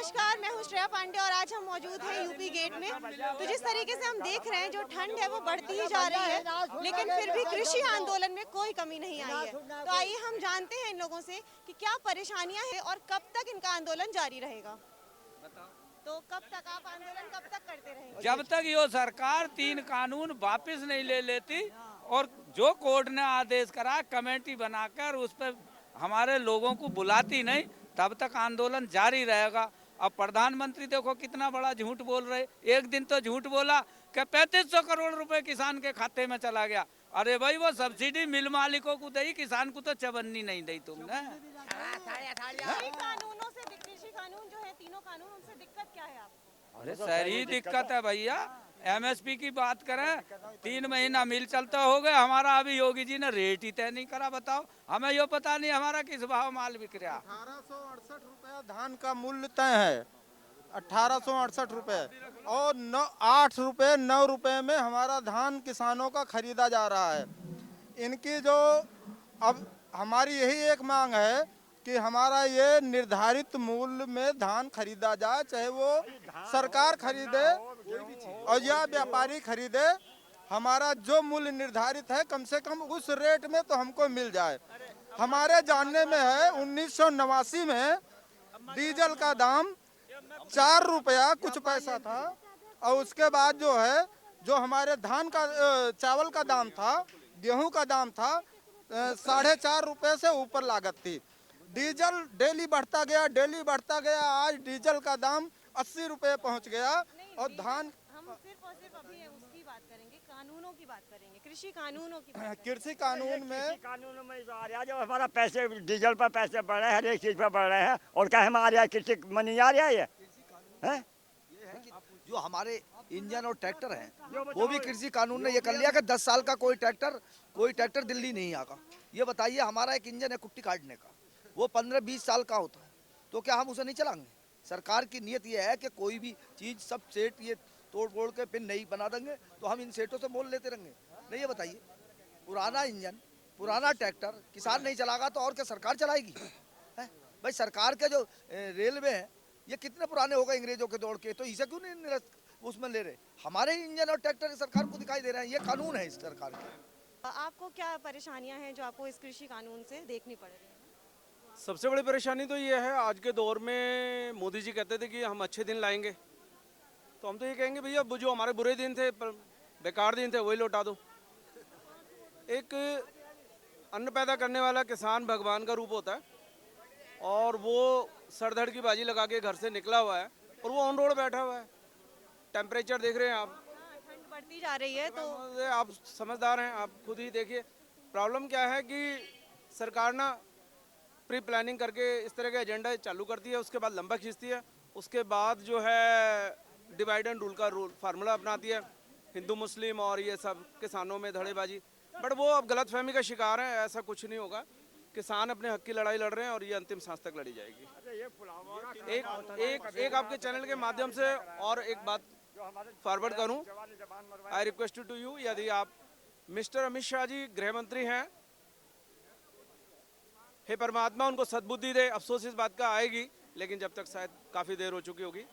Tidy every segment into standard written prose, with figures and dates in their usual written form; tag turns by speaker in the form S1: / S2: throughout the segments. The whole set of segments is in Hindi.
S1: नमस्कार, मैं हूँ श्रेया पांडे और आज हम मौजूद हैं यूपी गेट में। तो जिस तरीके से हम देख रहे हैं जो ठंड है वो बढ़ती ही जा रही है, लेकिन फिर भी कृषि आंदोलन में कोई कमी नहीं आई है। तो आइए हम जानते हैं इन लोगों से कि क्या परेशानियां हैं और कब तक इनका आंदोलन जारी रहेगा। तो कब तक आप आंदोलन कब तक करते रहेंगे?
S2: जब तक ये सरकार 3 कानून वापस नहीं ले लेती और जो कोर्ट ने आदेश करा कमेटी बनाकर उस पर हमारे लोगों को बुलाती नहीं, तब तक आंदोलन जारी रहेगा। अब प्रधानमंत्री देखो कितना बड़ा झूठ बोल रहे। एक दिन तो झूठ बोला कि 3500 करोड़ रुपए किसान के खाते में चला गया। अरे भाई, वो सब्सिडी मिल मालिकों को दी, किसान को तो चवन्नी नहीं दी तुमने।
S1: कानूनों से कृषि कानून जो है, तीनों कानून, उनसे दिक्कत क्या है आपको?
S2: अरे सारी दिक्कत है भैया। एमएसपी की बात करें, 3 महीना मिल चलता हो गया हमारा, अभी योगी जी ने रेट ही तय नहीं करा। बताओ, हमें यो पता नहीं हमारा किस भाव माल बिक रहा।
S3: 1868 रुपया धान का मूल्य तय है, 1868 रुपए, और 8 रुपए 9 रुपए में हमारा धान किसानों का खरीदा जा रहा है। इनकी जो अब हमारी यही एक मांग है कि हमारा ये निर्धारित मूल्य में धान खरीदा जाए, चाहे वो सरकार खरीदे और या व्यापारी खरीदे। हमारा जो मूल्य निर्धारित है कम से कम उस रेट में तो हमको मिल जाए। हमारे जानने में है 1989 में डीजल का दाम 4 रुपया कुछ पैसा था, और उसके बाद जो है जो हमारे धान का चावल का दाम था, गेहूं का दाम था 4.5 रुपए से ऊपर लागत थी। डीजल डेली बढ़ता गया, आज डीजल का दाम 80 रुपए पहुंच गया। और धान
S1: हम सिर्फ और सिर्फ अभी उसकी बात करेंगे, कानूनों की बात करेंगे, कृषि कानूनों की बात
S3: कृषि कानून में
S4: जो आ रहा है, जो हमारा पैसे डीजल पर पैसे बढ़ रहे हैं, हर एक चीज पर बढ़ रहे हैं, और क्या हमारे यहाँ कृषि मनी आ रहा है ये है
S5: कि जो हमारे इंजन और ट्रैक्टर हैं वो भी कृषि कानून ने ये कर लिया कि 10 साल का कोई ट्रैक्टर दिल्ली नहीं आगा। ये बताइए, हमारा एक इंजन है कुट्टी काटने का, वो 15-20 साल का होता है, तो क्या हम उसे नहीं चलाएंगे? सरकार की नीयत ये है कि कोई भी चीज सब सेट ये तोड़ फोड़ के फिर नई बना देंगे, तो हम इन सेटों से मोल लेते रहेंगे। नहीं, ये बताइए, पुराना इंजन पुराना ट्रैक्टर किसान नहीं चलाएगा तो और क्या सरकार चलाएगी? है भाई, सरकार के जो रेलवे हैं ये कितने पुराने हो गए अंग्रेजों के दौड़ के, तो इसे क्यों नहीं उसमें ले रहे? हमारे इंजन और ट्रैक्टर सरकार को दिखाई दे रहे हैं, ये कानून है इस सरकार के।
S1: आपको क्या परेशानियां हैं जो आपको इस कृषि कानून से देखनी पड़ रही है?
S6: सबसे बड़ी परेशानी तो ये है, आज के दौर में मोदी जी कहते थे कि हम अच्छे दिन लाएंगे, तो हम तो ये कहेंगे भैया जो हमारे बुरे दिन थे, बेकार दिन थे, वही लौटा दो। एक अन्न पैदा करने वाला किसान भगवान का रूप होता है, और वो सरधड़ की बाजी लगा के घर से निकला हुआ है और वो ऑन रोड बैठा हुआ है। टेम्परेचर देख रहे हैं आप,
S1: ठंड बढ़ती जा रही है, तो
S6: आप समझदार हैं, आप खुद ही देखिए। प्रॉब्लम क्या है कि सरकार ना प्री प्लानिंग करके इस तरह के एजेंडा चालू करती है, उसके बाद लंबा खींचती है, उसके बाद जो है डिवाइड एंड रूल का फार्मूला अपनाती है, हिंदू मुस्लिम और ये सब किसानों में धड़ेबाजी। बट वो अब गलतफहमी का शिकार है, ऐसा कुछ नहीं होगा। किसान अपने हक की लड़ाई लड़ रहे हैं और ये अंतिम सांस तक लड़ी जाएगी। एक आपके चैनल के माध्यम से और एक बात फॉरवर्ड करूं, आई रिक्वेस्ट टू यू, यदि आप मिस्टर अमित शाह जी गृह मंत्री हैं, हे परमात्मा उनको सद्बुद्धि दे। अफसोस इस बात का आएगी, लेकिन जब तक शायद काफ़ी देर हो चुकी होगी।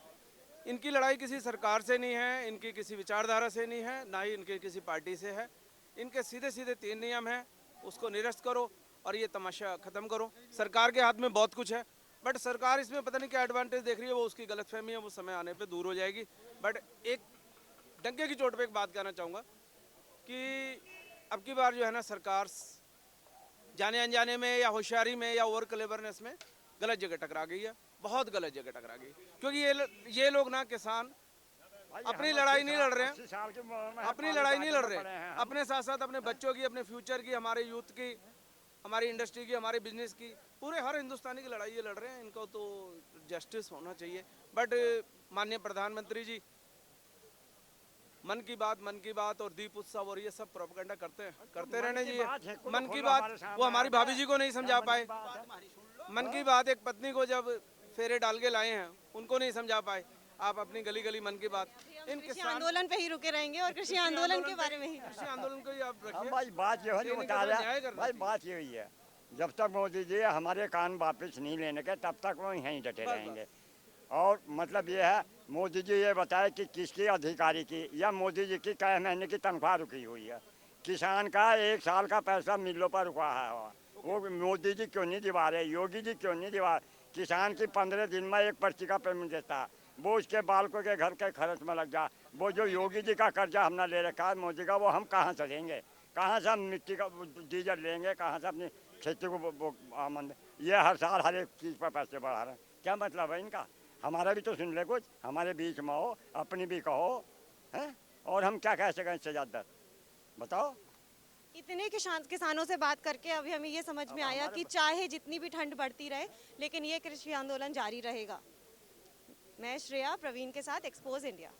S6: इनकी लड़ाई किसी सरकार से नहीं है, इनकी किसी विचारधारा से नहीं है, ना ही इनके किसी पार्टी से है। इनके सीधे सीधे 3 नियम हैं, उसको निरस्त करो और ये तमाशा ख़त्म करो। सरकार के हाथ में बहुत कुछ है, बट सरकार इसमें पता नहीं क्या एडवांटेज देख रही है, वो उसकी गलतफहमी है, वो समय आने पे दूर हो जाएगी। बट एक डंके की चोट पे एक बात कहना चाहूँगा कि अब की बार जो है ना, सरकार जाने अनजाने में या होशियारी में या ओवर क्लेवरनेस में गलत जगह टकरा गई है, बहुत गलत जगह टकरा गई। क्योंकि ये लोग ना, किसान अपनी लड़ाई नहीं लड़ रहे हैं, अपनी लड़ाई नहीं लड़ रहे हैं, अपने साथ साथ अपने बच्चों की, अपने फ्यूचर की, हमारे यूथ की, हमारी इंडस्ट्री की, हमारे बिजनेस की, पूरे हर हिंदुस्तानी की लड़ाई ये लड़ रहे हैं। इनको तो जस्टिस होना चाहिए। बट माननीय प्रधानमंत्री जी मन की बात और दीप उत्सव और ये सब प्रोपेगेंडा करते रहने जी। मन की बात वो हमारी भाभी जी को नहीं समझा पाए। मन की बात एक पत्नी को जब फेरे डाल के लाए हैं, उनको नहीं समझा पाए। आप अपनी गली गली मन की बात, इन
S1: कृषि आंदोलन पे ही रुके रहेंगे और कृषि आंदोलन के बारे में ही,
S6: कृषि आंदोलन को ही आप रखिए।
S4: भाई बात ये है, बता रहा भाई, बात ये हुई है, जब तक मोदी जी हमारे कान वापस नहीं लेने के, तब तक वो यहीं डटे रहेंगे। और मतलब ये है मोदी जी ये बताए कि किसकी अधिकारी की या मोदी जी की कई महीने की तनख्वाह रुकी हुई है। किसान का 1 साल का पैसा मिलों पर रुका है, वो मोदी जी क्यों नहीं दिवा रहे, योगी जी क्यों नहीं दिवा। किसान की 15 दिन में एक पर्ची का पेमेंट देता, वो उसके बालकों के घर के खर्च में लग जा। वो जो योगी जी का कर्जा हमने ले रखा है मोदी का, वो हम कहाँ से देंगे, कहाँ से हम मिट्टी का डीजल लेंगे, कहाँ से अपनी खेती को आमंद। ये हर साल हर एक चीज़ पर पैसे बढ़ा रहे हैं, क्या मतलब है इनका। हमारा भी तो सुन ले कुछ, हमारे बीच में हो, अपनी भी कहो हैं, और हम क्या कह सकें इससे ज़्यादा बताओ।
S1: इतने किसानों से बात करके अभी हमें ये समझ में आया कि चाहे जितनी भी ठंड बढ़ती रहे लेकिन ये कृषि आंदोलन जारी रहेगा। मैं श्रेया प्रवीण के साथ एक्सपोज इंडिया।